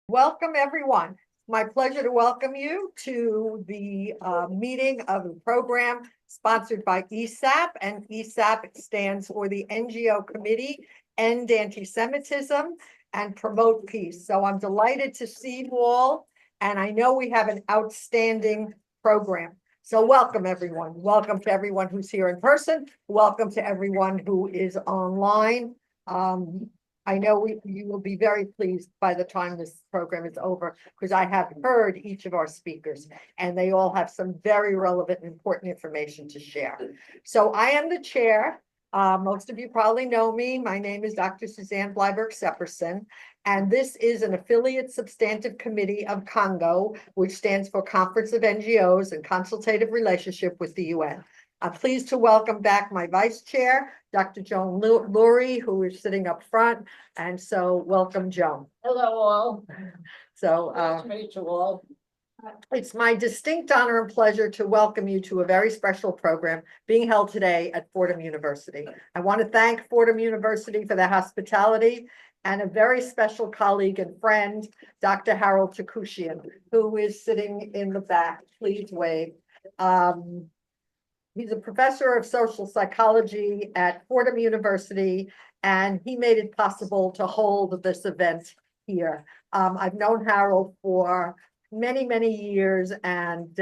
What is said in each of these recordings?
Welcome, everyone. My pleasure to welcome you to the meeting of the program sponsored by EASAPP, and EASAPP stands for the NGO Committee, End Antisemitism and Promote Peace. So I'm delighted to see you all, and I know we have an outstanding program. So welcome, everyone. Welcome to everyone who's here in person. Welcome to everyone who is online. I know you will be very pleased by the time this program is over, because I have heard each of our speakers, and they all have some very relevant and important information to share. So I am the chair. Most of you probably know me. My name is Dr. Susanne Bleiberg Seperson, and this is an affiliate substantive committee of Congo, which stands for Conference of NGOs and Consultative Relationship with the UN. I'm pleased to welcome back my vice chair, Dr. Joan Lurie, who is sitting up front. And so welcome, Joan. Hello, all. So Nice to meet you all. it's my distinct honor and pleasure to welcome you to a very special program being held today at Fordham University. I want to thank Fordham University for their hospitality, and a very special colleague and friend, Dr. Harold Takushian, who is sitting in the back. Please wave. He's a professor of social psychology at Fordham University, and he made it possible to hold this event here. I've known Harold for many, many years, and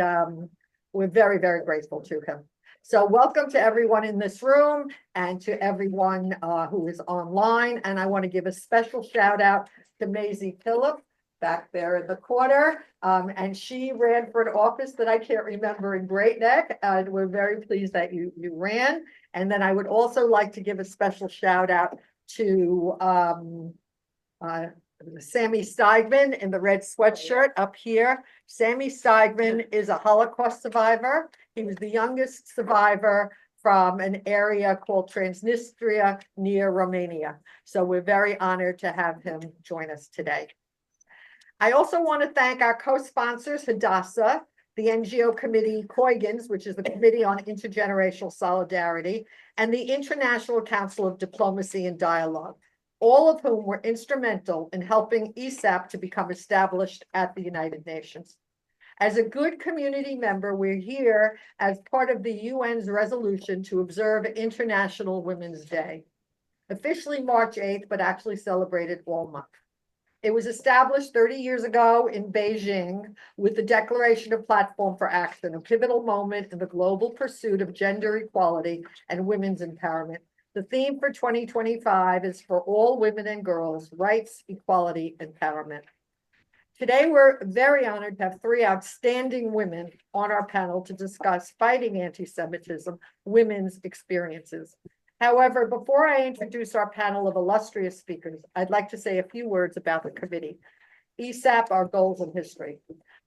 we're very, very grateful to him. So welcome to everyone in this room and to everyone who is online. And I want to give a special shout out to Maisie Phillip back there in the corner. And she ran for an office that I can't remember in Great Neck. And we're very pleased that you ran. And then I would also like to give a special shout out to Sammy Steigman in the red sweatshirt up here. Sammy Steigman is a Holocaust survivor. He was the youngest survivor from an area called Transnistria near Romania. So we're very honored to have him join us today. I also want to thank our co-sponsors, Hadassah, the NGO Committee Koigans, which is the Committee on Intergenerational Solidarity, and the International Council of Diplomacy and Dialogue, all of whom were instrumental in helping EASAPP to become established at the United Nations. As a good community member, we're here as part of the UN's resolution to observe International Women's Day, officially March 8th, but actually celebrated all month. It was established 30 years ago in Beijing with the Declaration of Platform for Action, a pivotal moment in the global pursuit of gender equality and women's empowerment. The theme for 2025 is for all women and girls, rights, equality, empowerment. Today, we're very honored to have three outstanding women on our panel to discuss fighting anti-Semitism, women's experiences. However, before I introduce our panel of illustrious speakers, I'd like to say a few words about the committee. EASAPP, our goals and history.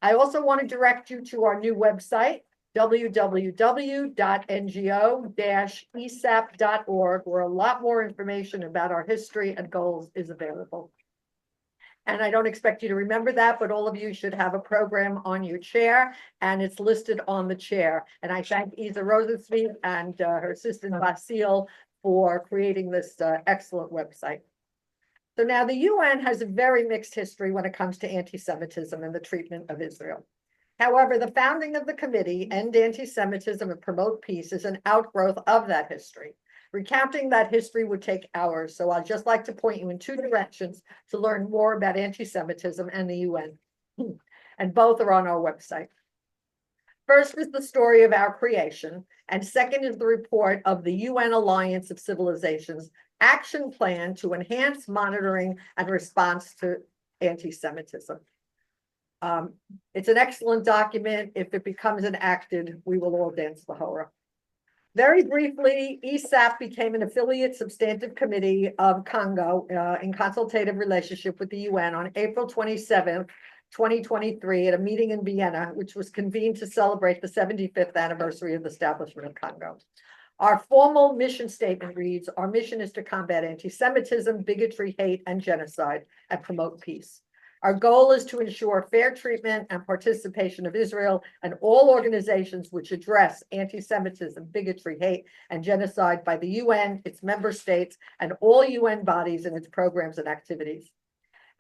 I also want to direct you to our new website, www.ngo-esap.org, where a lot more information about our history and goals is available. And I don't expect you to remember that, but all of you should have a program on your chair, and it's listed on the chair. And I thank Isa Rosensweet and her assistant Vasile for creating this excellent website. So now the UN has a very mixed history when it comes to anti-Semitism and the treatment of Israel. However, the founding of the committee, End Antisemitism and Promote Peace, is an outgrowth of that history. Recounting that history would take hours, so I'd just like to point you in two directions to learn more about anti-Semitism and the UN. And both are on our website. First is the story of our creation, and second is the report of the UN Alliance of Civilizations action plan to enhance monitoring and response to anti-Semitism. It's an excellent document. If it becomes enacted, we will all dance the hora. Very briefly, EASAPP became an affiliate substantive committee of Congo in consultative relationship with the UN on April 27th, 2023 at a meeting in Vienna, which was convened to celebrate the 75th anniversary of the establishment of Congo. Our formal mission statement reads, our mission is to combat anti-Semitism, bigotry, hate, and genocide, and promote peace. Our goal is to ensure fair treatment and participation of Israel and all organizations which address anti-Semitism, bigotry, hate, and genocide by the UN, its member states, and all UN bodies and its programs and activities.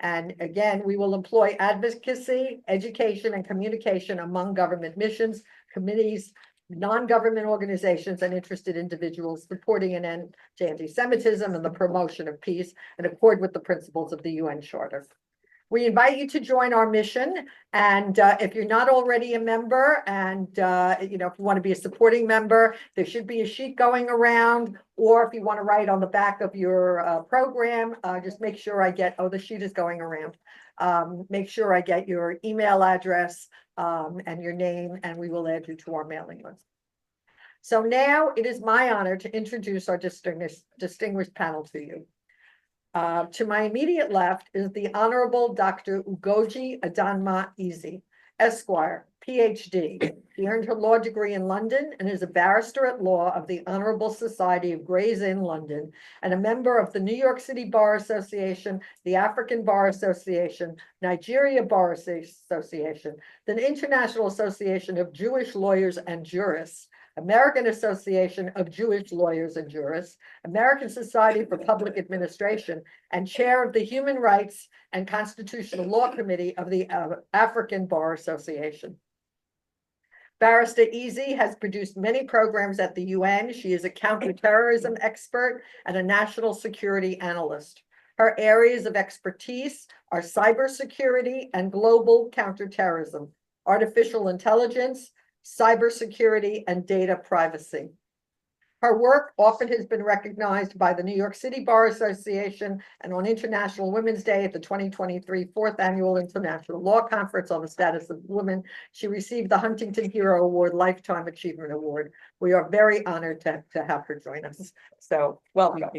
And again, we will employ advocacy, education, and communication among government missions, committees, non-government organizations, and interested individuals supporting an end to anti-Semitism and the promotion of peace in accord with the principles of the UN Charter. We invite you to join our mission, and if you're not already a member, and if you want to be a supporting member, there should be a sheet going around, or if you want to write on the back of your program, just make sure I get, the sheet is going around. Make sure I get your email address and your name, and we will add you to our mailing list. So now it is my honor to introduce our distinguished panel to you. To my immediate left is the Honorable Dr. Ugoji Eze, Esquire, Ph.D. She earned her law degree in London and is a barrister at law of the Honorable Society of Gray's Inn, London, and a member of the New York City Bar Association, the African Bar Association, Nigeria Bar Association, the International Association of Jewish Lawyers and Jurists, American Association of Jewish Lawyers and Jurists, American Society for Public Administration, and chair of the Human Rights and Constitutional Law Committee of the African Bar Association. Barrister Eze has produced many programs at the UN. She is a counterterrorism expert and a national security analyst. Her areas of expertise are cybersecurity and global counterterrorism, artificial intelligence, cybersecurity, and data privacy. Her work often has been recognized by the New York City Bar Association, and on International Women's Day at the 2023 4th Annual International Law Conference on the Status of Women, she received the Huntington Hero Award Lifetime Achievement Award. We are very honored to have her join us. So welcome.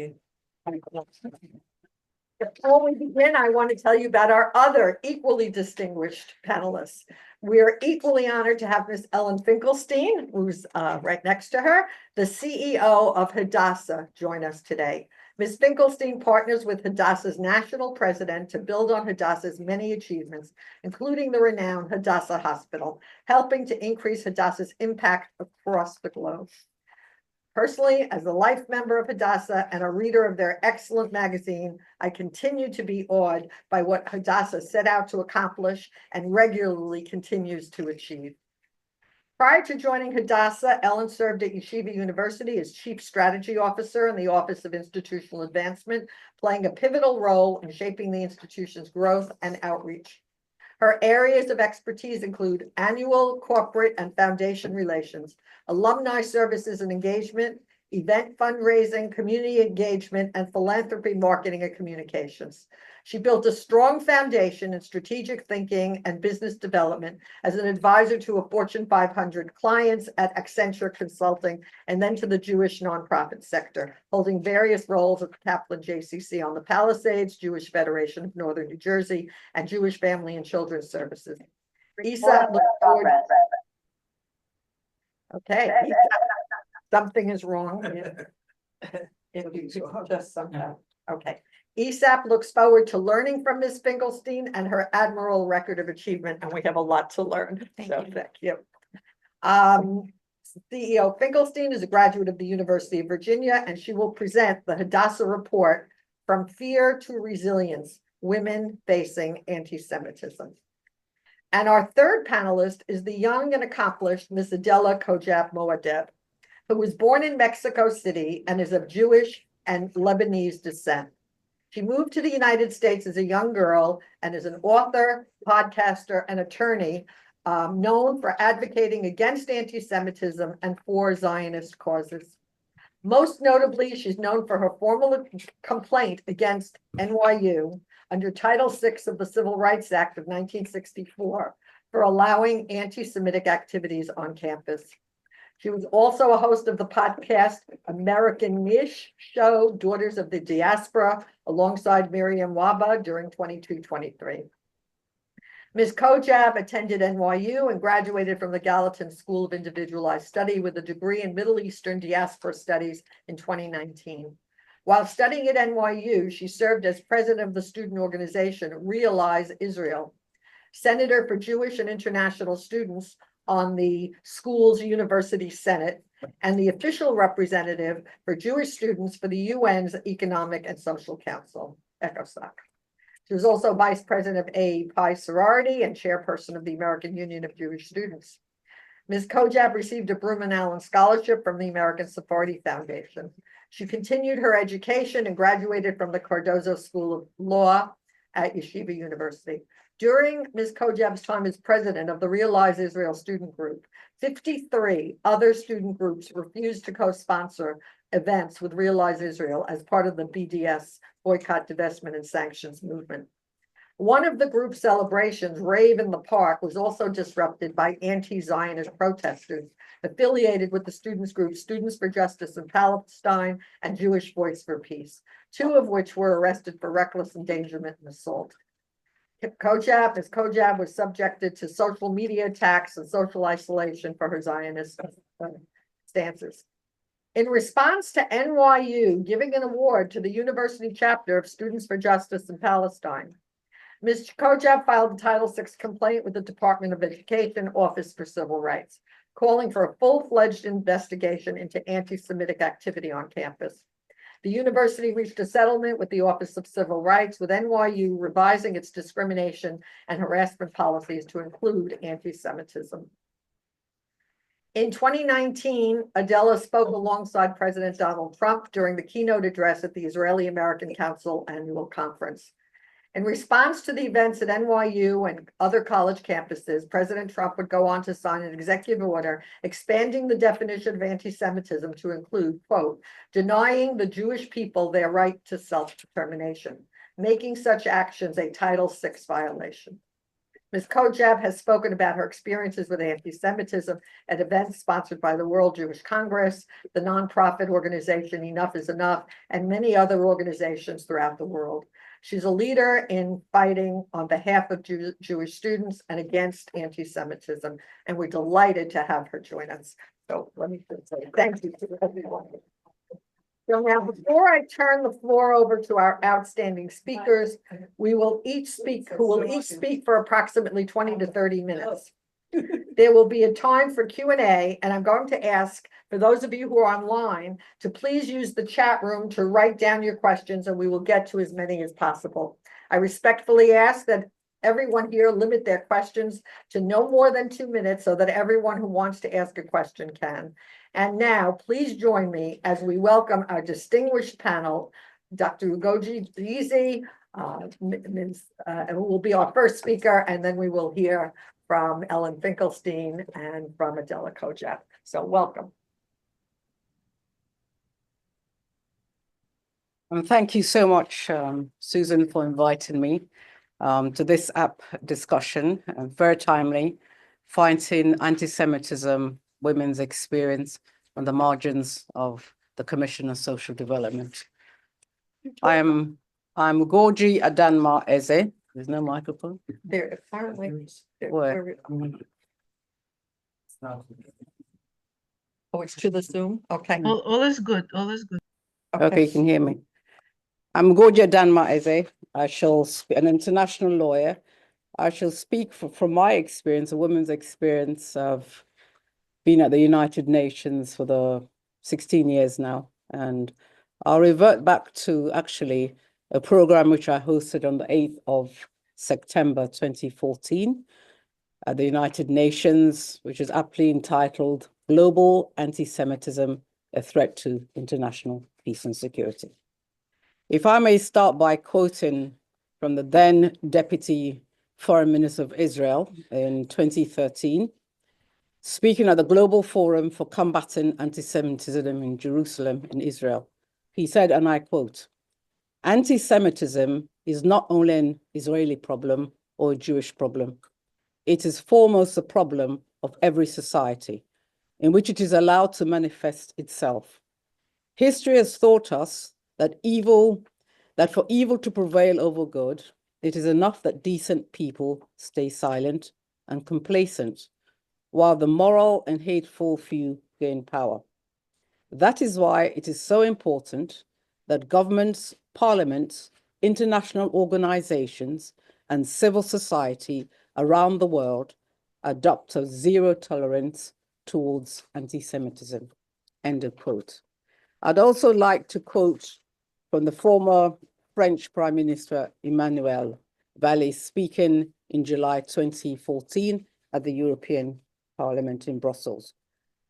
Before we begin, I want to tell you about our other equally distinguished panelists. We are equally honored to have Ms. Ellen Finkelstein, who's right next to her, the CEO of Hadassah, join us today. Ms. Finkelstein partners with Hadassah's national president to build on Hadassah's many achievements, including the renowned Hadassah Hospital, helping to increase Hadassah's impact across the globe. Personally, as a life member of Hadassah and a reader of their excellent magazine, I continue to be awed by what Hadassah set out to accomplish and regularly continues to achieve. Prior to joining Hadassah, Ellen served at Yeshiva University as Chief Strategy Officer in the Office of Institutional Advancement, playing a pivotal role in shaping the institution's growth and outreach. Her areas of expertise include annual, corporate, and foundation relations, alumni services and engagement, event fundraising, community engagement, and philanthropy marketing and communications. She built a strong foundation in strategic thinking and business development as an advisor to a Fortune 500 clients at Accenture Consulting, and then to the Jewish nonprofit sector, holding various roles at Kaplan JCC on the Palisades, Jewish Federation of Northern New Jersey, and Jewish Family and Children's Services. EASAPP looks forward. Okay, something is wrong. Just somehow. Okay. EASAPP looks forward to learning from Ms. Finkelstein and her admirable record of achievement, and we have a lot to learn. Thank you. CEO Finkelstein is a graduate of the University of Virginia, and she will present the Hadassah Report, From Fear to Resilience, Women Facing Anti-Semitism. And our third panelist is the young and accomplished Ms. Adela Cojab, who was born in Mexico City and is of Jewish and Lebanese descent. She moved to the United States as a young girl and is an author, podcaster, and attorney known for advocating against anti-Semitism and for Zionist causes. Most notably, she's known for her formal complaint against NYU under Title VI of the Civil Rights Act of 1964 for allowing anti-Semitic activities on campus. She was also a host of the podcast American Niche show, Daughters of the Diaspora, alongside Miriam Waba during 22-23. Ms. Cojab attended NYU and graduated from the Gallatin School of Individualized Study with a degree in Middle Eastern Diaspora Studies in 2019. While studying at NYU, she served as president of the student organization Realize Israel, senator for Jewish and international students on the school's University Senate, and the official representative for Jewish students for the UN's Economic and Social Council, ECOSOC. She was also vice president of A Pi sorority and chairperson of the American Union of Jewish Students. Ms. Cojab received a Broom Allen Scholarship from the American Sephardi Foundation. She continued her education and graduated from the Cardozo School of Law at Yeshiva University. During Ms. Cojab's time as president of the Realize Israel Student Group, 53 other student groups refused to co-sponsor events with Realize Israel as part of the BDS boycott, divestment, and sanctions movement. One of the group celebrations, Rave in the Park, was also disrupted by anti-Zionist protesters affiliated with the students group Students for Justice in Palestine and Jewish Voice for Peace, two of which were arrested for reckless endangerment and assault. Ms. Cojab was subjected to social media attacks and social isolation for her Zionist stances. In response to NYU giving an award to the university chapter of Students for Justice in Palestine, Ms. Cojab filed a Title VI complaint with the Department of Education Office for Civil Rights, calling for a full-fledged investigation into anti-Semitic activity on campus. The university reached a settlement with the Office of Civil Rights, with NYU revising its discrimination and harassment policies to include anti-Semitism. In 2019, Adela spoke alongside President Donald Trump during the keynote address at the Israeli-American Council annual conference. In response to the events at NYU and other college campuses, President Trump would go on to sign an executive order expanding the definition of anti-Semitism to include, quote, denying the Jewish people their right to self-determination, making such actions a Title VI violation. Ms. Cojab has spoken about her experiences with anti-Semitism at events sponsored by the World Jewish Congress, the nonprofit organization Enough is Enough, and many other organizations throughout the world. She's a leader in fighting on behalf of Jewish students and against anti-Semitism, and we're delighted to have her join us. So let me just say thank you to everyone. So now, before I turn the floor over to our outstanding speakers, who will each speak for approximately 20 to 30 minutes. There will be a time for Q&A, and I'm going to ask, for those of you who are online, to please use the chat room to write down your questions, and we will get to as many as possible. I respectfully ask that everyone here limit their questions to no more than 2 minutes so that everyone who wants to ask a question can. And now, please join me as we welcome our distinguished panel, Dr. Ugoji Eze, who will be our first speaker, and then we will hear from Ellen Finkelstein and from Adela Cojab. So welcome. Thank you so much, Susan, for inviting me to this app discussion, very timely, fighting anti-Semitism, women's experience on the margins of the Commission on Social Development. I'm Ugoji Eze. There's no microphone. There apparently. Where? Oh, it's to the Zoom? Okay. All is good. All is good. Okay, you can hear me. I'm Ugoji Eze. I shall be an international lawyer. I shall speak from my experience, a woman's experience of being at the United Nations for the 16 years now. And I'll revert back to actually a program which I hosted on the 8th of September 2014 at the United Nations, which is aptly entitled Global Anti-Semitism, a Threat to International Peace and Security. If I may start by quoting from the then Deputy Foreign Minister of Israel in 2013, speaking at the Global Forum for Combating Anti-Semitism in Jerusalem in Israel, he said, and I quote, "Anti-Semitism is not only an Israeli problem or a Jewish problem. It is foremost a problem of every society in which it is allowed to manifest itself. History has taught us that for evil to prevail over good, it is enough that decent people stay silent and complacent, while the moral and hateful few gain power. That is why it is so important that governments, parliaments, international organizations, and civil society around the world adopt a zero tolerance towards anti-Semitism." End of quote. I'd also like to quote from the former French Prime Minister Emmanuel Valls speaking in July 2014 at the European Parliament in Brussels.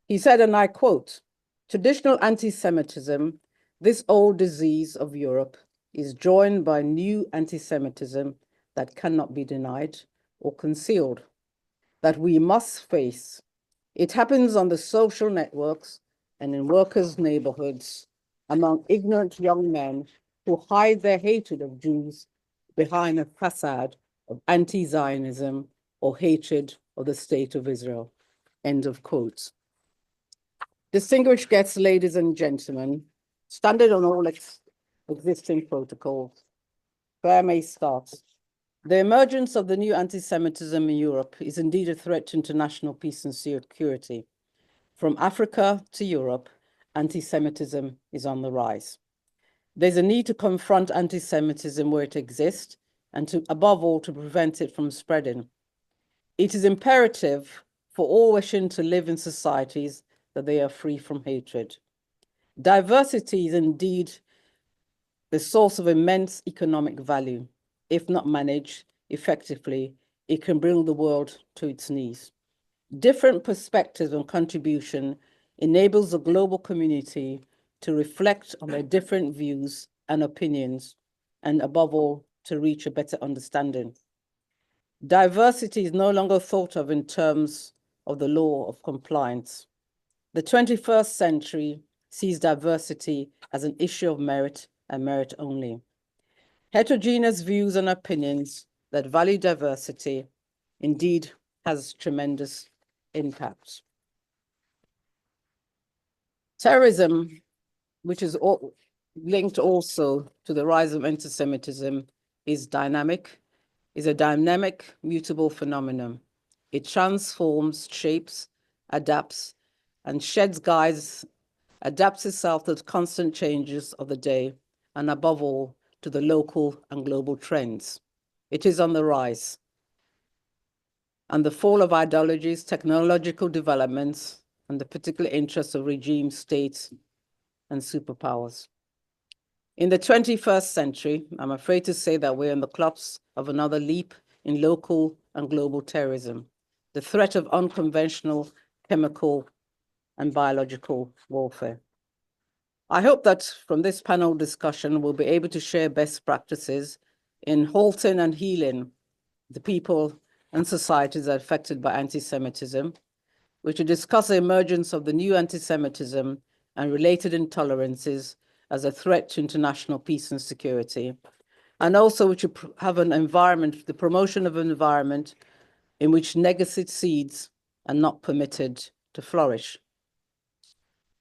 He said, and I quote, "Traditional anti-Semitism, this old disease of Europe, is joined by new anti-Semitism that cannot be denied or concealed, that we must face. It happens on the social networks and in workers' neighborhoods, among ignorant young men who hide their hatred of Jews behind a facade of anti-Zionism or hatred of the state of Israel." End of quote. Distinguished guests, ladies and gentlemen, standard on all existing protocols, where I may start. The emergence of the new anti-Semitism in Europe is indeed a threat to international peace and security. From Africa to Europe, anti-Semitism is on the rise. There's a need to confront anti-Semitism where it exists and to, above all, to prevent it from spreading. It is imperative for all wishing to live in societies that they are free from hatred. Diversity is indeed the source of immense economic value. If not managed effectively, it can bring the world to its knees. Different perspectives and contribution enables the global community to reflect on their different views and opinions, and above all, to reach a better understanding. Diversity is no longer thought of in terms of the law of compliance. The 21st century sees diversity as an issue of merit and merit only. Heterogeneous views and opinions that value diversity indeed has tremendous impact. Terrorism, which is linked also to the rise of anti-Semitism, is a dynamic, mutable phenomenon. It transforms, shapes, adapts, and sheds guise, adapts itself to the constant changes of the day, and above all, to the local and global trends. It is on the rise. And the fall of ideologies, technological developments, and the particular interests of regimes, states, and superpowers. In the 21st century, I'm afraid to say that we're on the cusp of another leap in local and global terrorism, the threat of unconventional chemical and biological warfare. I hope that from this panel discussion, we'll be able to share best practices in halting and healing the people and societies that are affected by anti-Semitism, which will discuss the emergence of the new anti-Semitism and related intolerances as a threat to international peace and security, and also which will have an environment, the promotion of an environment in which negative seeds are not permitted to flourish.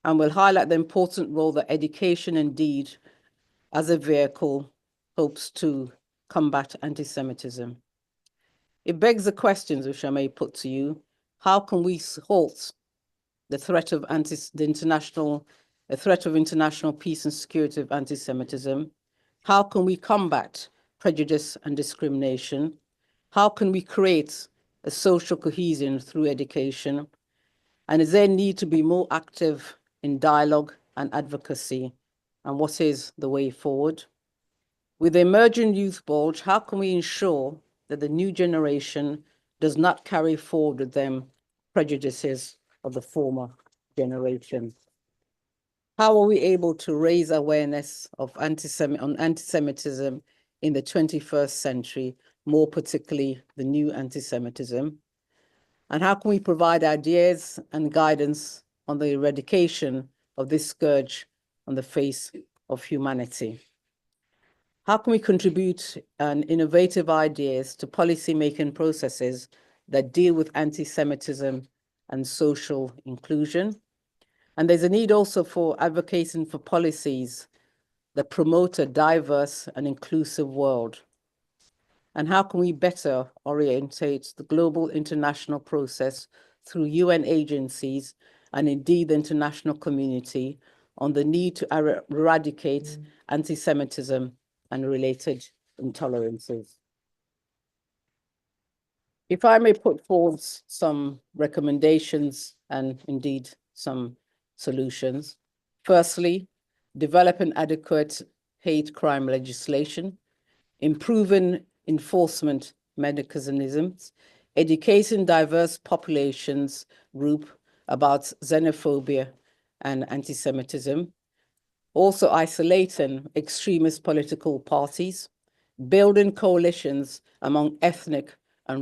And we'll highlight the important role that education indeed, as a vehicle, hopes to combat anti-Semitism. It begs the questions which I may put to you. How can we halt the threat of international peace and security of anti-Semitism? How can we combat prejudice and discrimination? How can we create a social cohesion through education? And is there need to be more active in dialogue and advocacy? And what is the way forward? With the emerging youth bulge, how can we ensure that the new generation does not carry forward with them prejudices of the former generation? How are we able to raise awareness of anti-Semitism in the 21st century, more particularly the new anti-Semitism? And how can we provide ideas and guidance on the eradication of this scourge on the face of humanity? How can we contribute innovative ideas to policy-making processes that deal with anti-Semitism and social inclusion? And there's a need also for advocating for policies that promote a diverse and inclusive world. And how can we better orientate the global international process through UN agencies and indeed the international community on the need to eradicate anti-Semitism and related intolerances? If I may put forward some recommendations and indeed some solutions. Firstly, develop an adequate hate crime legislation, improving enforcement mechanisms, educating diverse populations group about xenophobia and anti-Semitism, also isolating extremist political parties, building coalitions among ethnic and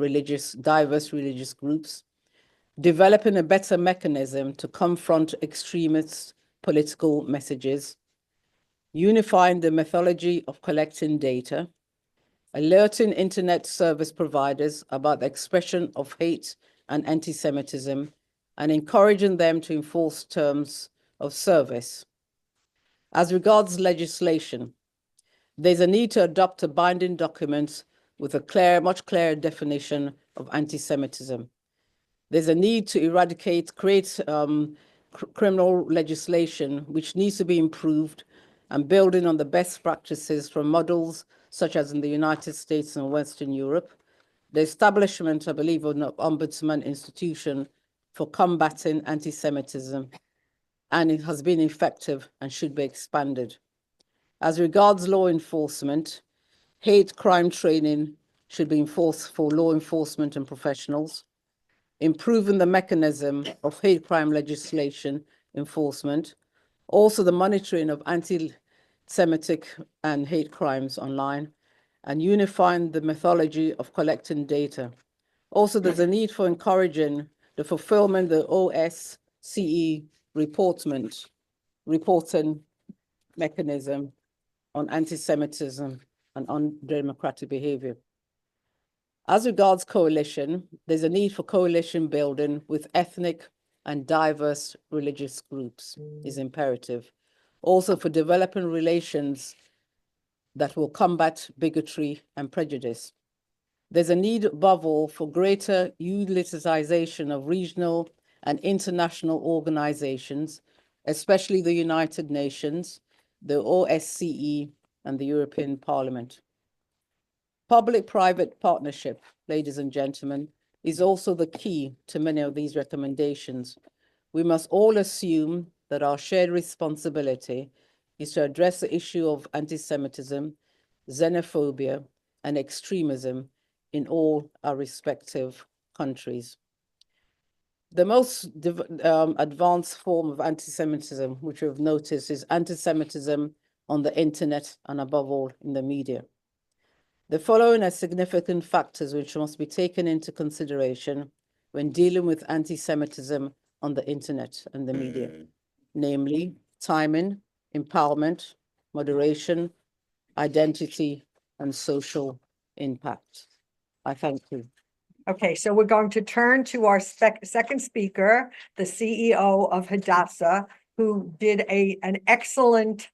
diverse religious groups, developing a better mechanism to confront extremist political messages, unifying the methodology of collecting data, alerting internet service providers about the expression of hate and anti-Semitism, and encouraging them to enforce terms of service. As regards legislation, there's a need to adopt a binding document with a much clearer definition of anti-Semitism. There's a need to create criminal legislation which needs to be improved and building on the best practices from models such as in the United States and Western Europe. The establishment, I believe, of an ombudsman institution for combating anti-Semitism, and it has been effective and should be expanded. As regards law enforcement, hate crime training should be enforced for law enforcement and professionals, improving the mechanism of hate crime legislation enforcement, also the monitoring of anti-Semitic and hate crimes online, and unifying the methodology of collecting data. Also, there's a need for encouraging the fulfillment of the OSCE reporting mechanism on anti-Semitism and undemocratic behavior. As regards coalition, there's a need for coalition building with ethnic and diverse religious groups is imperative. Also for developing relations that will combat bigotry and prejudice. There's a need above all for greater utilization of regional and international organizations, especially the United Nations, the OSCE, and the European Parliament. Public-private partnership, ladies and gentlemen, is also the key to many of these recommendations. We must all assume that our shared responsibility is to address the issue of anti-Semitism, xenophobia, and extremism in all our respective countries. The most advanced form of anti-Semitism, which we've noticed, is anti-Semitism on the internet and above all in the media. The following are significant factors which must be taken into consideration when dealing with anti-Semitism on the internet and the media, namely timing, empowerment, moderation, identity, and social impact. I thank you. Okay, so we're going to turn to our second speaker, the CEO of Hadassah, who did an excellent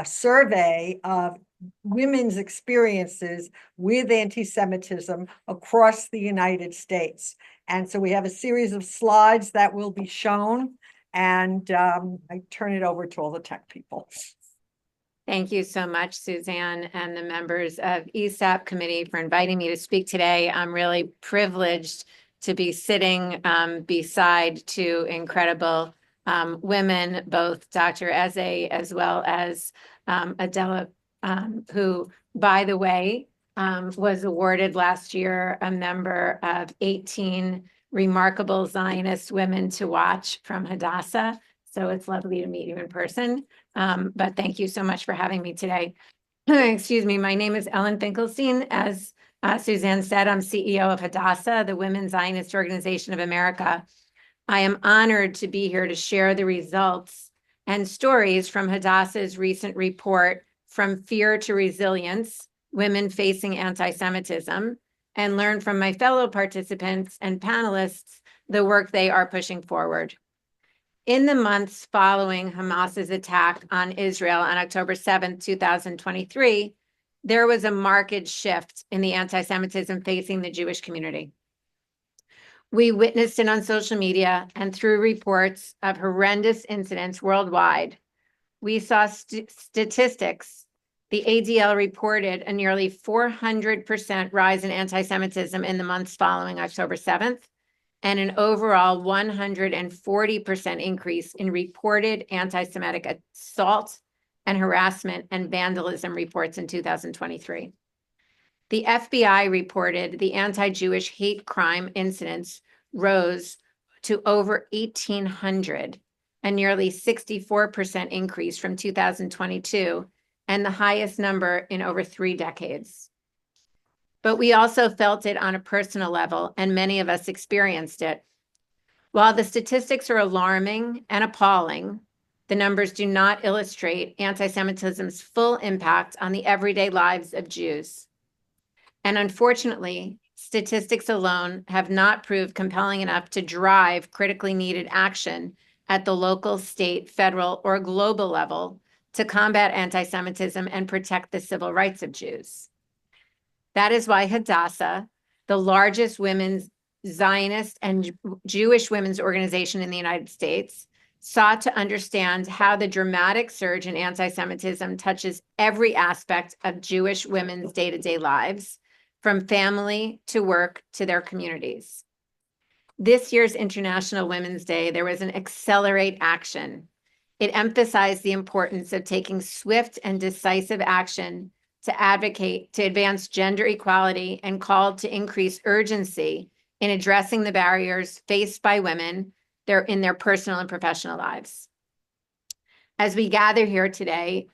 survey of women's experiences with anti-Semitism across the United States. And so we have a series of slides that will be shown, and I turn it over to all the tech people. Thank you so much, Susanne, and the members of EASAPP committee for inviting me to speak today. I'm really privileged to be sitting beside two incredible women, both Dr. Eze as well as Adela, who, by the way, was awarded last year a member of 18 Remarkable Zionist Women to Watch from Hadassah. So it's lovely to meet you in person. But thank you so much for having me today. Excuse me, my name is Ellen Finkelstein. As Susanne said, I'm CEO of Hadassah, the Women's Zionist Organization of America. I am honored to be here to share the results and stories from Hadassah's recent report, From Fear to Resilience, Women Facing Anti-Semitism, and learn from my fellow participants and panelists the work they are pushing forward. In the months following Hamas's attack on Israel on October 7, 2023, there was a marked shift in the anti-Semitism facing the Jewish community. We witnessed it on social media and through reports of horrendous incidents worldwide. We saw statistics. The ADL reported a nearly 400% rise in anti-Semitism in the months following October 7th, and an overall 140% increase in reported anti-Semitic assault and harassment and vandalism reports in 2023. The FBI reported the anti-Jewish hate crime incidents rose to over 1,800, a nearly 64% increase from 2022, and the highest number in over 3 decades. But we also felt it on a personal level, and many of us experienced it. While the statistics are alarming and appalling, the numbers do not illustrate anti-Semitism's full impact on the everyday lives of Jews. And unfortunately, statistics alone have not proved compelling enough to drive critically needed action at the local, state, federal, or global level to combat anti-Semitism and protect the civil rights of Jews. That is why Hadassah, the largest women's Zionist and Jewish women's organization in the United States, sought to understand how the dramatic surge in anti-Semitism touches every aspect of Jewish women's day-to-day lives, from family to work to their communities. This year's International Women's Day, there was an accelerate action. It emphasized the importance of taking swift and decisive action to advocate to advance gender equality and called to increase urgency in addressing the barriers faced by women in their personal and professional lives. As we gather here today,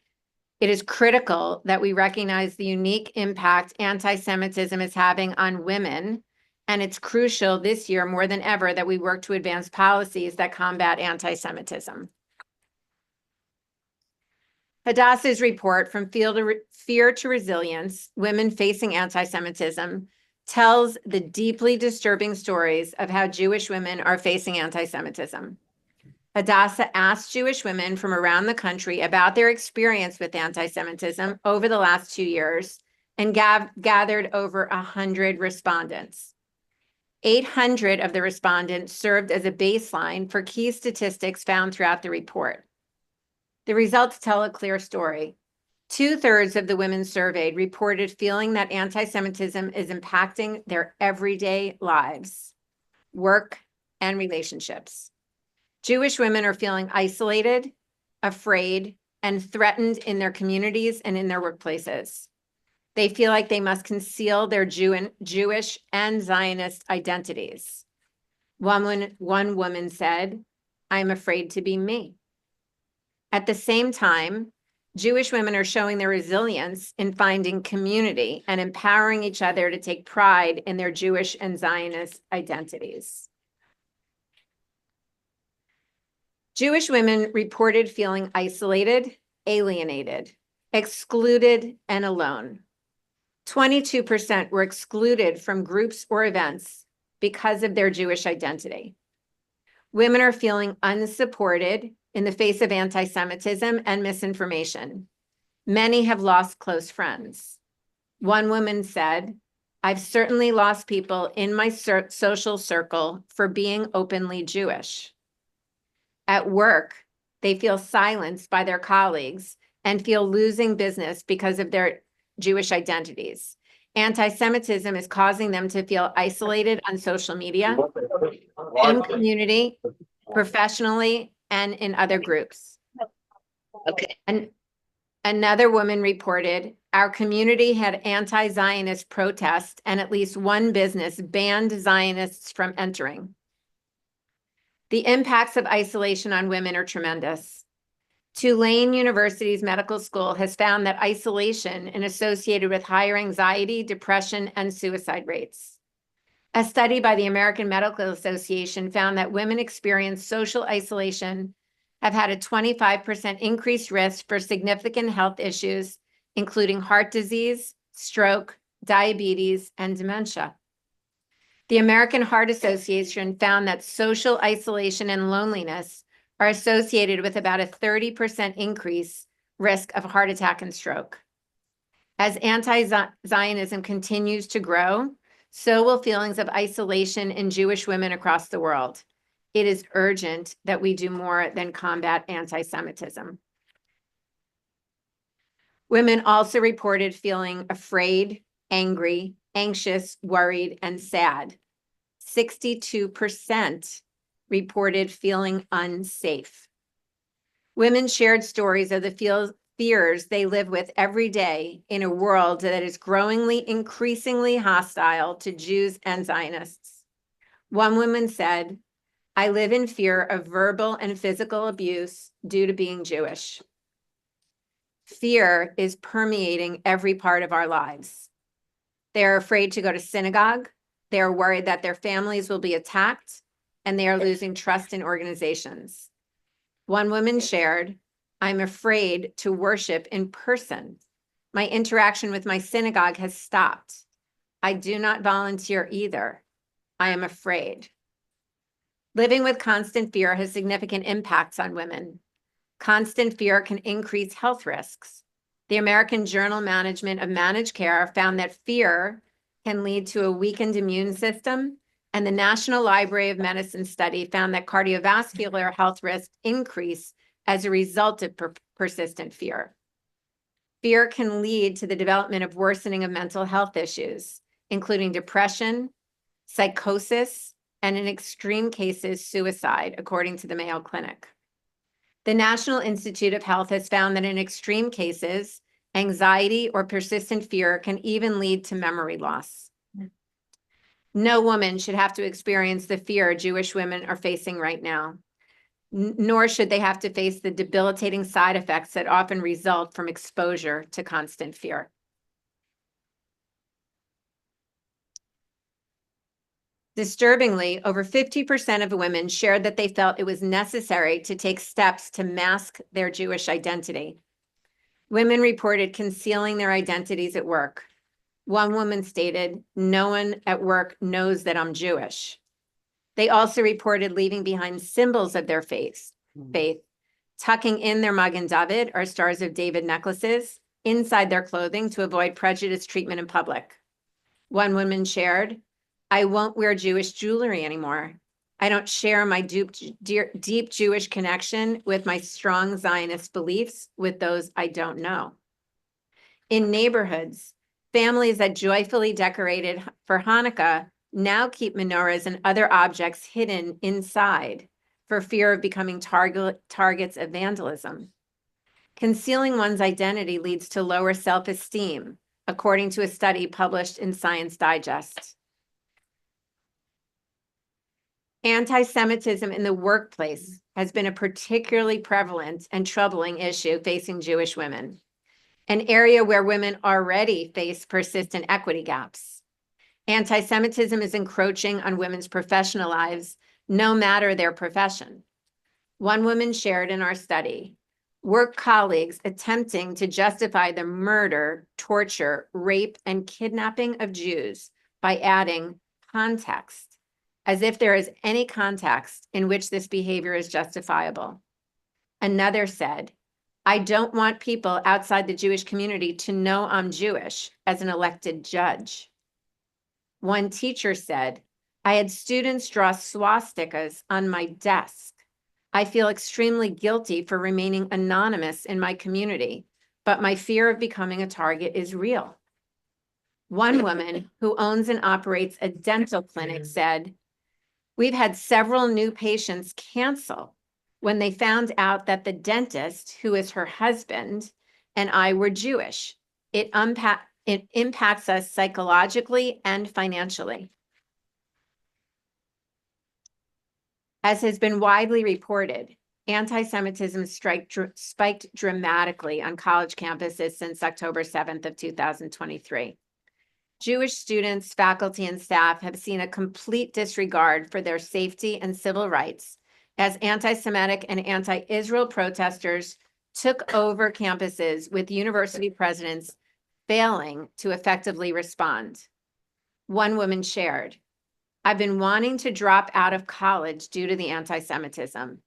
it is critical that we recognize the unique impact anti-Semitism is having on women, and it's crucial this year more than ever that we work to advance policies that combat anti-Semitism. Hadassah's report, From Fear to Resilience, Women Facing Anti-Semitism, tells the deeply disturbing stories of how Jewish women are facing anti-Semitism. Hadassah asked Jewish women from around the country about their experience with anti-Semitism over the last 2 years and gathered over 100 respondents. 800 of the respondents served as a baseline for key statistics found throughout the report. The results tell a clear story. 2/3 of the women surveyed reported feeling that anti-Semitism is impacting their everyday lives, work, and relationships. Jewish women are feeling isolated, afraid, and threatened in their communities and in their workplaces. They feel like they must conceal their Jewish and Zionist identities. One woman said, "I'm afraid to be me." At the same time, Jewish women are showing their resilience in finding community and empowering each other to take pride in their Jewish and Zionist identities. Jewish women reported feeling isolated, alienated, excluded, and alone. 22% were excluded from groups or events because of their Jewish identity. Women are feeling unsupported in the face of anti-Semitism and misinformation. Many have lost close friends. One woman said, "I've certainly lost people in my social circle for being openly Jewish." At work, they feel silenced by their colleagues and feel losing business because of their Jewish identities. Anti-Semitism is causing them to feel isolated on social media, in community, professionally, and in other groups. Okay. And another woman reported, "Our community had anti-Zionist protests and at least one business banned Zionists from entering." The impacts of isolation on women are tremendous. Tulane University's medical school has found that isolation is associated with higher anxiety, depression, and suicide rates. A study by the American Medical Association found that women experienced social isolation have had a 25% increased risk for significant health issues, including heart disease, stroke, diabetes, and dementia. The American Heart Association found that social isolation and loneliness are associated with about a 30% increase risk of heart attack and stroke. As anti-Zionism continues to grow, so will feelings of isolation in Jewish women across the world. It is urgent that we do more than combat anti-Semitism. Women also reported feeling afraid, angry, anxious, worried, and sad. 62% reported feeling unsafe. Women shared stories of the fears they live with every day in a world that is growingly, increasingly hostile to Jews and Zionists. One woman said, "I live in fear of verbal and physical abuse due to being Jewish." Fear is permeating every part of our lives. They're afraid to go to synagogue. They're worried that their families will be attacked, and they are losing trust in organizations. One woman shared, "I'm afraid to worship in person. My interaction with my synagogue has stopped. I do not volunteer either. I am afraid." Living with constant fear has significant impacts on women. Constant fear can increase health risks. The American Journal Management of Managed Care found that fear can lead to a weakened immune system, and the National Library of Medicine study found that cardiovascular health risks increase as a result of persistent fear. Fear can lead to the development of worsening of mental health issues, including depression, psychosis, and in extreme cases, suicide, according to the Mayo Clinic. The National Institute of Health has found that in extreme cases, anxiety or persistent fear can even lead to memory loss. No woman should have to experience the fear Jewish women are facing right now, nor should they have to face the debilitating side effects that often result from exposure to constant fear. Disturbingly, over 50% of women shared that they felt it was necessary to take steps to mask their Jewish identity. Women reported concealing their identities at work. One woman stated, "No one at work knows that I'm Jewish." They also reported leaving behind symbols of their faith, tucking in their Magen David or Stars of David necklaces inside their clothing to avoid prejudice treatment in public. One woman shared, "I won't wear Jewish jewelry anymore. I don't share my deep Jewish connection with my strong Zionist beliefs with those I don't know." In neighborhoods, families that joyfully decorated for Hanukkah now keep menorahs and other objects hidden inside for fear of becoming targets of vandalism. Concealing one's identity leads to lower self-esteem, according to a study published in Science Digest. Anti-Semitism in the workplace has been a particularly prevalent and troubling issue facing Jewish women, an area where women already face persistent equity gaps. Anti-Semitism is encroaching on women's professional lives, no matter their profession. One woman shared in our study, work colleagues attempting to justify the murder, torture, rape, and kidnapping of Jews by adding context, as if there is any context in which this behavior is justifiable. Another said, "I don't want people outside the Jewish community to know I'm Jewish as an elected judge." One teacher said, "I had students draw swastikas on my desk. I feel extremely guilty for remaining anonymous in my community, but my fear of becoming a target is real." One woman who owns and operates a dental clinic said, "We've had several new patients cancel when they found out that the dentist, who is her husband, and I were Jewish. It impacts us psychologically and financially." As has been widely reported, anti-Semitism spiked dramatically on college campuses since October 7th of 2023. Jewish students, faculty, and staff have seen a complete disregard for their safety and civil rights as anti-Semitic and anti-Israel protesters took over campuses, with university presidents failing to effectively respond. One woman shared, "I've been wanting to drop out of college due to the anti-Semitism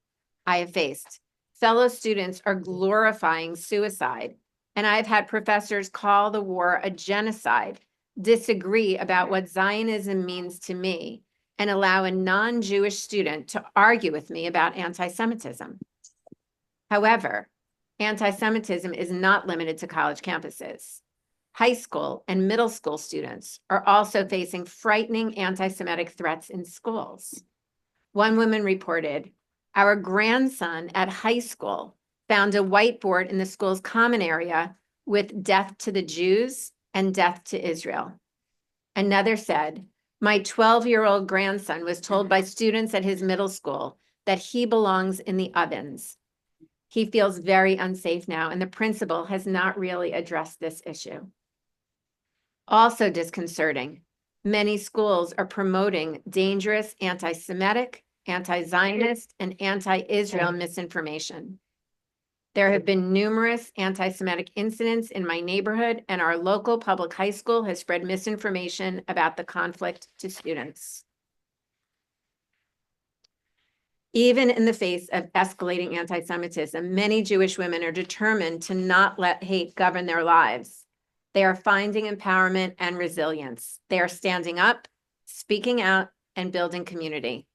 I have faced. Fellow students are glorifying suicide, and I've had professors call the war a genocide, disagree about what Zionism means to me, and allow a non-Jewish student to argue with me about anti-Semitism." However, anti-Semitism is not limited to college campuses. High school and middle school students are also facing frightening anti-Semitic threats in schools. One woman reported, "Our grandson at high school found a whiteboard in the school's common area with "Death to the Jews" and "Death to Israel." Another said, "My 12-year-old grandson was told by students at his middle school that he belongs in the ovens. He feels very unsafe now, and the principal has not really addressed this issue." Also disconcerting, many schools are promoting dangerous anti-Semitic, anti-Zionist, and anti-Israel misinformation. There have been numerous anti-Semitic incidents in my neighborhood, and our local public high school has spread misinformation about the conflict to students. Even in the face of escalating anti-Semitism, many Jewish women are determined to not let hate govern their lives. They are finding empowerment and resilience. They are standing up, speaking out, and building community.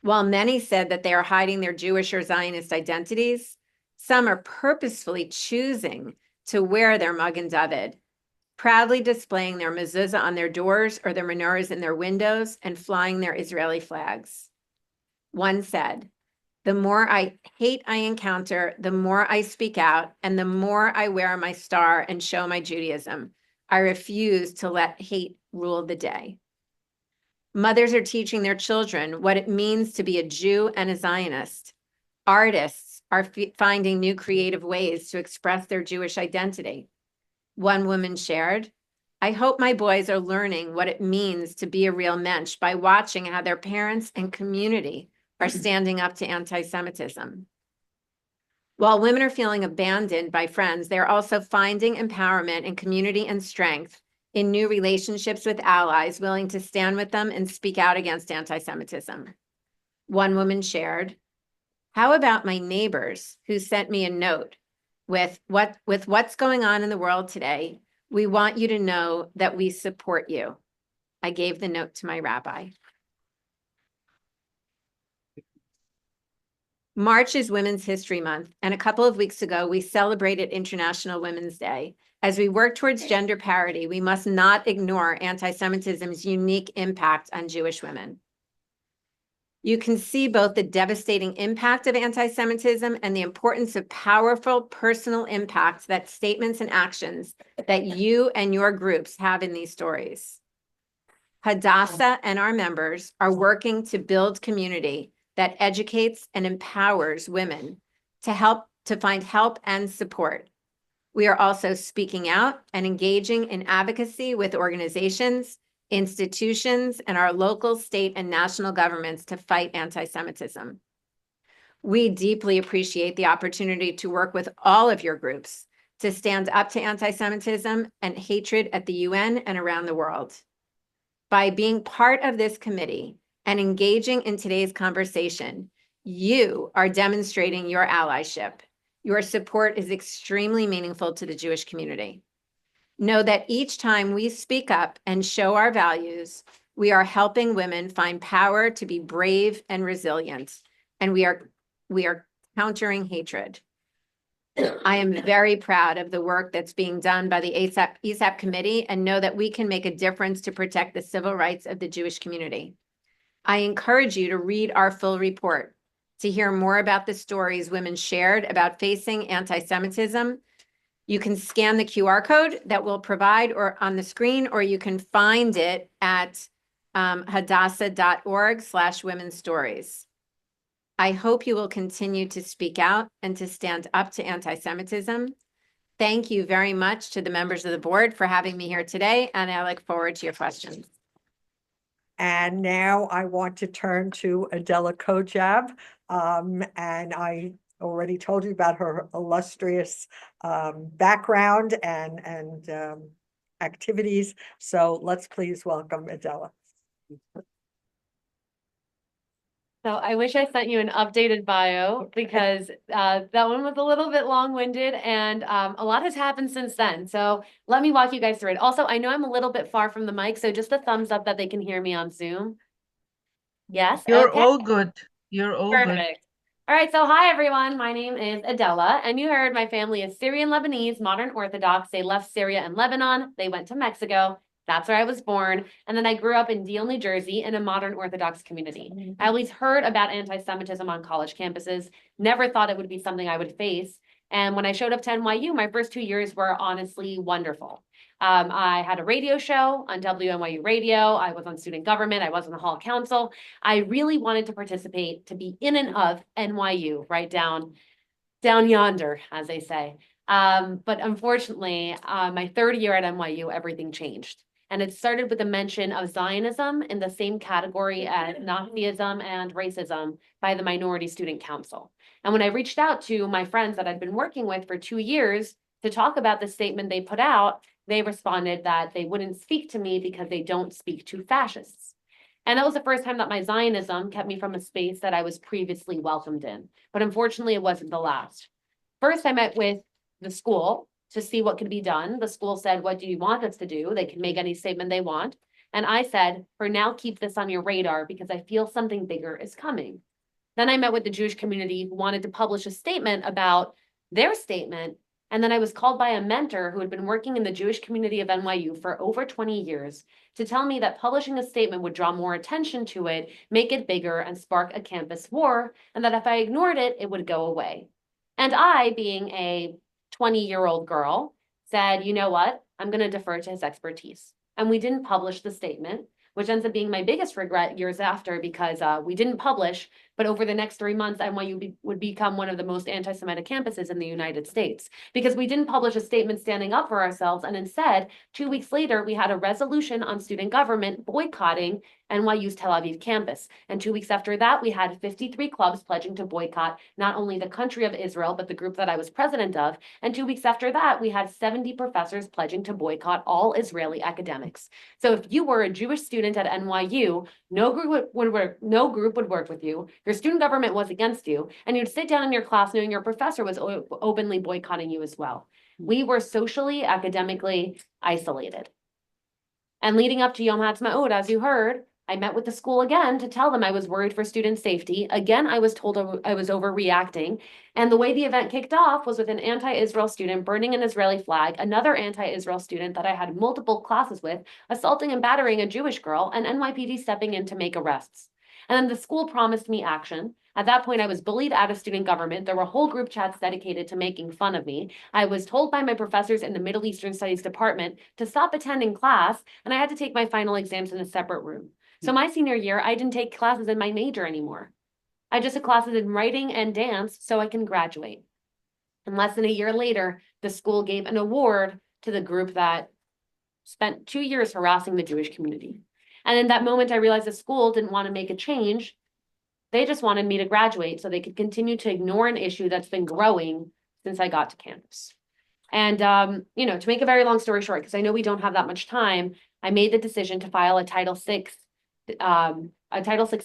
While many said that they are hiding their Jewish or Zionist identities, some are purposefully choosing to wear their Magen David, proudly displaying their mezuzah on their doors or their menorahs in their windows and flying their Israeli flags. One said, "The more hate I encounter, the more I speak out, and the more I wear my star and show my Judaism. I refuse to let hate rule the day." Mothers are teaching their children what it means to be a Jew and a Zionist. Artists are finding new creative ways to express their Jewish identity. One woman shared, "I hope my boys are learning what it means to be a real mensch by watching how their parents and community are standing up to anti-Semitism." While women are feeling abandoned by friends, they're also finding empowerment and community and strength in new relationships with allies willing to stand with them and speak out against anti-Semitism. One woman shared, "How about my neighbors who sent me a note with what's going on in the world today? We want you to know that we support you. I gave the note to my rabbi." March is Women's History Month, and a couple of weeks ago, we celebrated International Women's Day. As we work towards gender parity, we must not ignore anti-Semitism's unique impact on Jewish women. You can see both the devastating impact of anti-Semitism and the importance of powerful personal impact that statements and actions that you and your groups have in these stories. Hadassah and our members are working to build community that educates and empowers women to find help and support. We are also speaking out and engaging in advocacy with organizations, institutions, and our local, state, and national governments to fight anti-Semitism. We deeply appreciate the opportunity to work with all of your groups to stand up to anti-Semitism and hatred at the UN and around the world. By being part of this committee and engaging in today's conversation, you are demonstrating your allyship. Your support is extremely meaningful to the Jewish community. Know that each time we speak up and show our values, we are helping women find power to be brave and resilient, and we are countering hatred. I am very proud of the work that's being done by the EASAPP committee and know that we can make a difference to protect the civil rights of the Jewish community. I encourage you to read our full report, to hear more about the stories women shared about facing anti-Semitism. You can scan the QR code that we'll provide or on the screen, or you can find it at hadassah.org/women's stories. I hope you will continue to speak out and to stand up to anti-Semitism. Thank you very much to the members of the board for having me here today, and I look forward to your questions. And now I want to turn to Adela Cojab. And I already told you about her illustrious background and activities. So let's please welcome Adela. So I wish I sent you an updated bio because that one was a little bit long-winded and a lot has happened since then. So let me walk you guys through it. Also, I know I'm a little bit far from the mic, so just a thumbs up that they can hear me on Zoom. Yes. You're okay. all good. You're all good. Perfect. All right, so hi everyone. My name is Adela, and you heard my family is Syrian Lebanese, modern Orthodox. They left Syria and Lebanon. They went to Mexico. That's where I was born. And then I grew up in Deal, New Jersey in a modern Orthodox community. I always heard about anti-Semitism on college campuses, never thought it would be something I would face. And when I showed up to NYU, my first 2 years were honestly wonderful. I had a radio show on WNYU radio. I was on student government. I was on the hall council. I really wanted to participate, to be in and of NYU, right down yonder, as they say. But unfortunately, my third year at NYU, everything changed. And it started with a mention of Zionism in the same category as Nazism and racism by the Minority Student Council. And when I reached out to my friends that I'd been working with for 2 years to talk about the statement they put out, they responded that they wouldn't speak to me because they don't speak to fascists. And that was the first time that my Zionism kept me from a space that I was previously welcomed in. But unfortunately, it wasn't the last. First, I met with the school to see what could be done. The school said, what do you want us to do? They can make any statement they want. And I said, for now, keep this on your radar because I feel something bigger is coming. Then I met with the Jewish community who wanted to publish a statement about their statement. And then I was called by a mentor who had been working in the Jewish community of NYU for over 20 years to tell me that publishing a statement would draw more attention to it, make it bigger, and spark a campus war, and that if I ignored it, it would go away. And I, being a 20-year-old girl, said, you know what? I'm going to defer to his expertise. And we didn't publish the statement, which ends up being my biggest regret years after because we didn't publish, but over the next 3 months, NYU would become one of the most anti-Semitic campuses in the United States because we didn't publish a statement standing up for ourselves. And instead, 2 weeks later, we had a resolution on student government boycotting NYU's Tel Aviv campus. And 2 weeks after that, we had 53 clubs pledging to boycott not only the country of Israel, but the group that I was president of. And 2 weeks after that, we had 70 professors pledging to boycott all Israeli academics. So if you were a Jewish student at NYU, no group would work with you. Your student government was against you, and you'd sit down in your class knowing your professor was openly boycotting you as well. We were socially, academically isolated. And leading up to Yom HaAtzmaut, as you heard, I met with the school again to tell them I was worried for student safety. Again, I was told I was overreacting. And the way the event kicked off was with an anti-Israel student burning an Israeli flag, another anti-Israel student that I had multiple classes with, assaulting and battering a Jewish girl, and NYPD stepping in to make arrests. And then the school promised me action. At that point, I was bullied out of student government. There were whole group chats dedicated to making fun of me. I was told by my professors in the Middle Eastern Studies department to stop attending class, and I had to take my final exams in a separate room. So my senior year, I didn't take classes in my major anymore. I just took classes in writing and dance so I can graduate. And less than a year later, the school gave an award to the group that spent 2 years harassing the Jewish community. And in that moment, I realized the school didn't want to make a change. They just wanted me to graduate so they could continue to ignore an issue that's been growing since I got to campus. And, to make a very long story short, because I know we don't have that much time, I made the decision to file a Title VI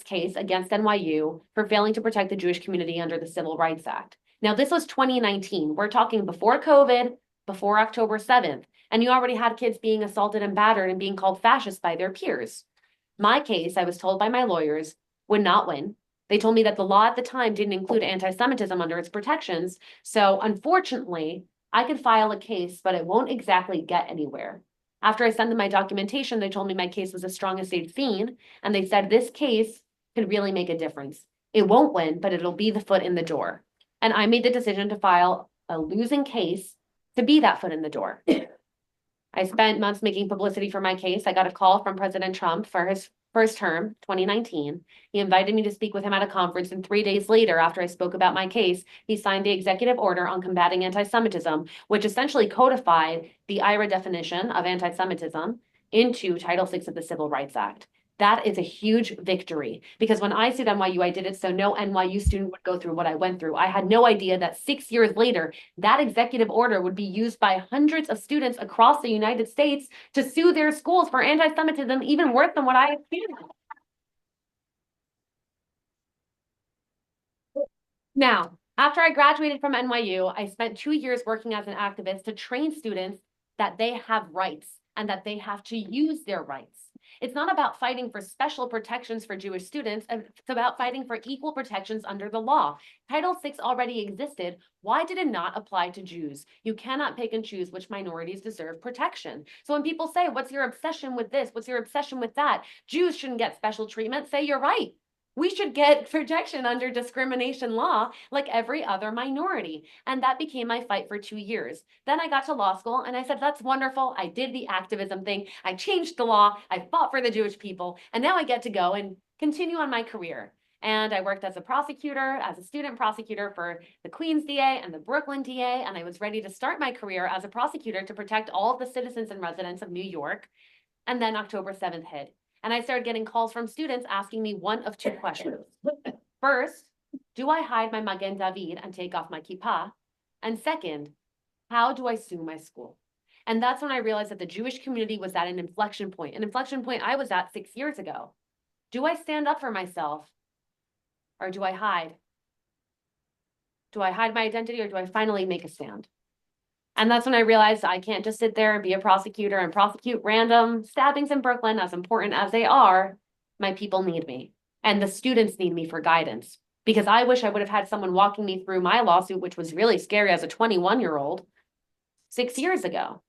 case against NYU for failing to protect the Jewish community under the Civil Rights Act. Now, this was 2019. We're talking before COVID, before October 7th, and you already had kids being assaulted and battered and being called fascist by their peers. My case, I was told by my lawyers, would not win. They told me that the law at the time didn't include anti-Semitism under its protections. So unfortunately, I could file a case, but it won't exactly get anywhere. After I sent them my documentation, they told me my case was as strong as they'd seen, and they said this case could really make a difference. It won't win, but it'll be the foot in the door. And I made the decision to file a losing case to be that foot in the door. I spent months making publicity for my case. I got a call from President Trump for his first term, 2019. He invited me to speak with him at a conference, and 3 days later, after I spoke about my case, he signed the executive order on combating anti-Semitism, which essentially codified the IRA definition of anti-Semitism into Title VI of the Civil Rights Act. That is a huge victory because when I sued NYU, I did it so no NYU student would go through what I went through. I had no idea that 6 years later, that executive order would be used by hundreds of students across the United States to sue their schools for anti-Semitism, even worse than what I experienced. Now, after I graduated from NYU, I spent 2 years working as an activist to train students that they have rights. and that they have to use their rights. It's not about fighting for special protections for Jewish students. It's about fighting for equal protections under the law. Title VI already existed. Why did it not apply to Jews? You cannot pick and choose which minorities deserve protection. So when people say, what's your obsession with this? What's your obsession with that? Jews shouldn't get special treatment. Say, you're right. We should get protection under discrimination law like every other minority. And that became my fight for 2 years. Then I got to law school and I said, that's wonderful. I did the activism thing. I changed the law. I fought for the Jewish people. And now I get to go and continue on my career. And I worked as a prosecutor, as a student prosecutor for the Queens DA and the Brooklyn DA. And I was ready to start my career as a prosecutor to protect all of the citizens and residents of New York. And then October 7th hit. And I started getting calls from students asking me one of two questions. First, do I hide my Magen David and take off my kippah? And second, how do I sue my school? And that's when I realized that the Jewish community was at an inflection point I was at 6 years ago. Do I stand up for myself or do I hide? Do I hide my identity or do I finally make a stand? And that's when I realized I can't just sit there and be a prosecutor and prosecute random stabbings in Brooklyn, as important as they are. My people need me and the students need me for guidance, because I wish I would have had someone walking me through my lawsuit, which was really scary as a 21-year-old 6 years ago.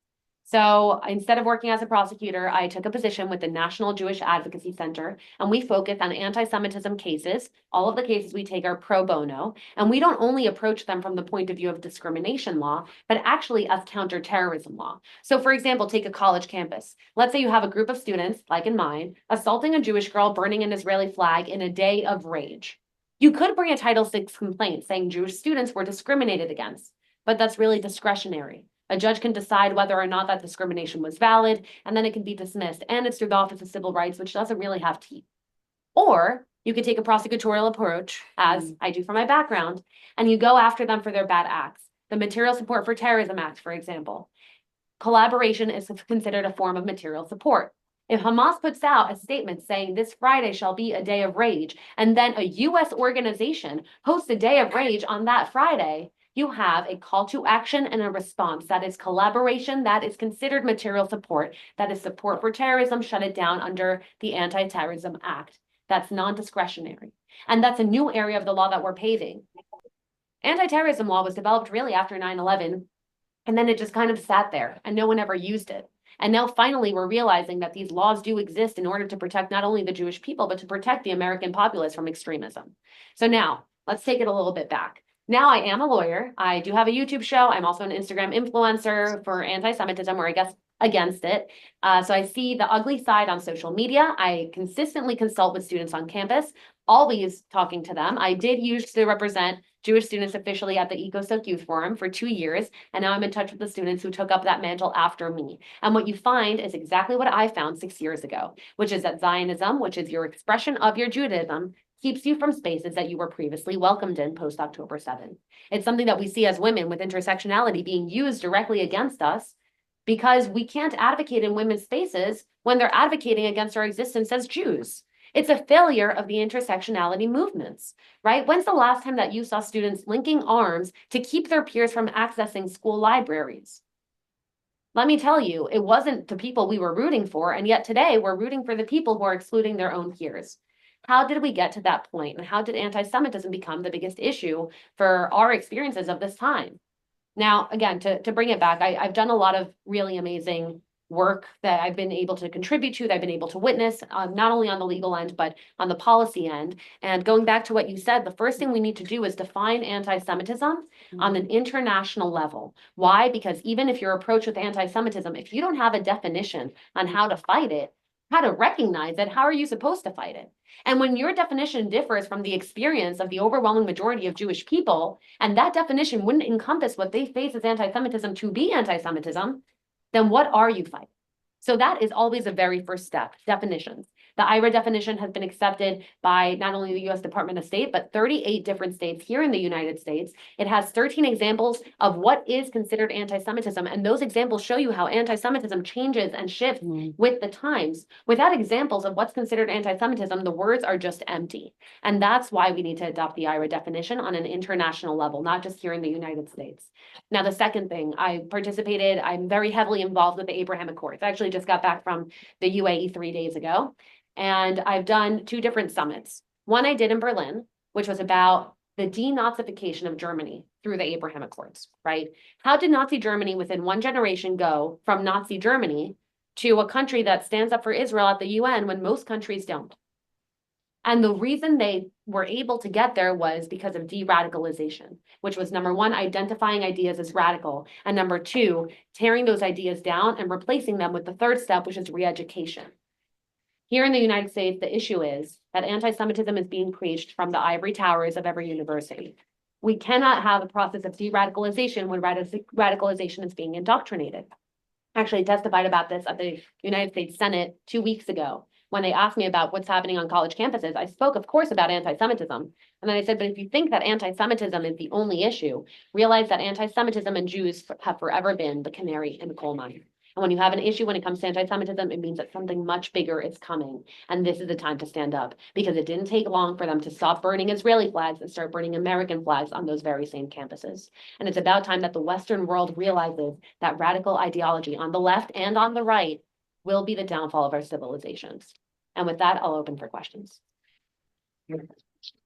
So instead of working as a prosecutor, I took a position with the National Jewish Advocacy Center, and we focus on anti-Semitism cases. All of the cases we take are pro bono, and we don't only approach them from the point of view of discrimination law, but actually as counterterrorism law. So for example, take a college campus. Let's say you have a group of students, like in mine, assaulting a Jewish girl, burning an Israeli flag in a day of rage. You could bring a Title VI complaint saying Jewish students were discriminated against, but that's really discretionary. A judge can decide whether or not that discrimination was valid, and then it can be dismissed. And it's through the Office of Civil Rights, which doesn't really have teeth. Or you could take a prosecutorial approach, as I do for my background, and you go after them for their bad acts. The Material Support for Terrorism Act, for example. Collaboration is considered a form of material support. If Hamas puts out a statement saying this Friday shall be a day of rage, and then a US organization hosts a day of rage on that Friday, you have a call to action and a response. That is collaboration, that is considered material support, that is support for terrorism, shut it down under the Anti-Terrorism Act. That's non-discretionary. And that's a new area of the law that we're paving. Anti-terrorism law was developed really after 9/11, and then it just kind of sat there and no one ever used it. And now finally we're realizing that these laws do exist in order to protect not only the Jewish people, but to protect the American populace from extremism. So now let's take it a little bit back. Now I am a lawyer. I do have a YouTube show. I'm also an Instagram influencer for anti-Semitism, or I guess against it. So I see the ugly side on social media. I consistently consult with students on campus, always talking to them. I did used to represent Jewish students officially at the EcoSoc Youth Forum for 2 years. And now I'm in touch with the students who took up that mantle after me. And what you find is exactly what I found 6 years ago, which is that Zionism, which is your expression of your Judaism, keeps you from spaces that you were previously welcomed in post-October 7th. It's something that we see as women with intersectionality being used directly against us because we can't advocate in women's spaces when they're advocating against our existence as Jews. It's a failure of the intersectionality movements, right? When's the last time that you saw students linking arms to keep their peers from accessing school libraries? Let me tell you, it wasn't the people we were rooting for, and yet today we're rooting for the people who are excluding their own peers. How did we get to that point? And how did anti-Semitism become the biggest issue for our experiences of this time? Now, again, to bring it back, I've done a lot of really amazing work that I've been able to contribute to, that I've been able to witness, not only on the legal end, but on the policy end. And going back to what you said, the first thing we need to do is define anti-Semitism on an international level. Why? Because even if your approach with anti-Semitism, if you don't have a definition on how to fight it, how to recognize it, how are you supposed to fight it? And when your definition differs from the experience of the overwhelming majority of Jewish people, and that definition wouldn't encompass what they face as anti-Semitism to be anti-Semitism, then what are you fighting? So that is always a very first step, definitions. The IRA definition has been accepted by not only the US Department of State, but 38 different states here in the United States. It has 13 examples of what is considered anti-Semitism. And those examples show you how anti-Semitism changes and shifts with the times. Without examples of what's considered anti-Semitism, the words are just empty. And that's why we need to adopt the IRA definition on an international level, not just here in the United States. Now, the second thing, I'm very heavily involved with the Abraham Accords. I actually just got back from the UAE 3 days ago. And I've done 2 different summits. One I did in Berlin, which was about the denazification of Germany through the Abraham Accords, right? How did Nazi Germany within 1 generation go from Nazi Germany to a country that stands up for Israel at the UN when most countries don't? And the reason they were able to get there was because of de-radicalization, which was number 1, identifying ideas as radical, and number 2, tearing those ideas down and replacing them with the 3rd step, which is re-education. Here in the United States, the issue is that anti-Semitism is being preached from the ivory towers of every university. We cannot have a process of de-radicalization when radicalization is being indoctrinated. I actually testified about this at the United States Senate 2 weeks ago. When they asked me about what's happening on college campuses, I spoke, of course, about anti-Semitism. And then I said, but if you think that anti-Semitism is the only issue, realize that anti-Semitism and Jews have forever been the canary in the coal mine. And when you have an issue when it comes to anti-Semitism, it means that something much bigger is coming. And this is the time to stand up, because it didn't take long for them to stop burning Israeli flags and start burning American flags on those very same campuses. And it's about time that the Western world realizes that radical ideology on the left and on the right will be the downfall of our civilizations. And with that, I'll open for questions.